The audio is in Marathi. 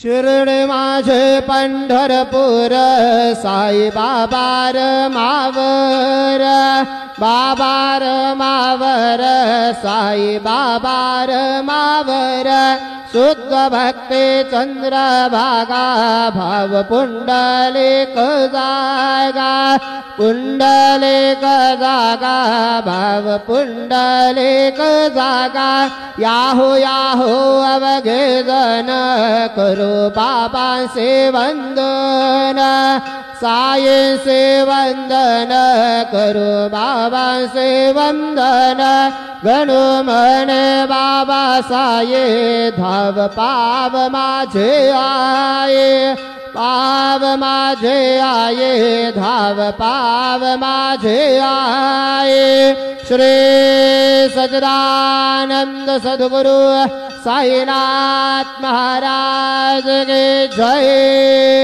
शिर्डी माझे पंढरपूर साई बाबार मावर बाबार मावर साई बाबार मावर शुद्ध भक्ती चंद्रभागा भाव पुंडलिक जागा पुंडलिक जागा भाव पुंडलिक जागा याहो याहो अवघे जन करो बाबा से वंदन साये से वंदन करो बाबा से वंदन गणो मने बाबा साये धाव पाव माझे आये पाव माझे आये धाव पाव माझे आये श्री सच्चिदानंद सद्गुरु साईनाथ महाराज की जय।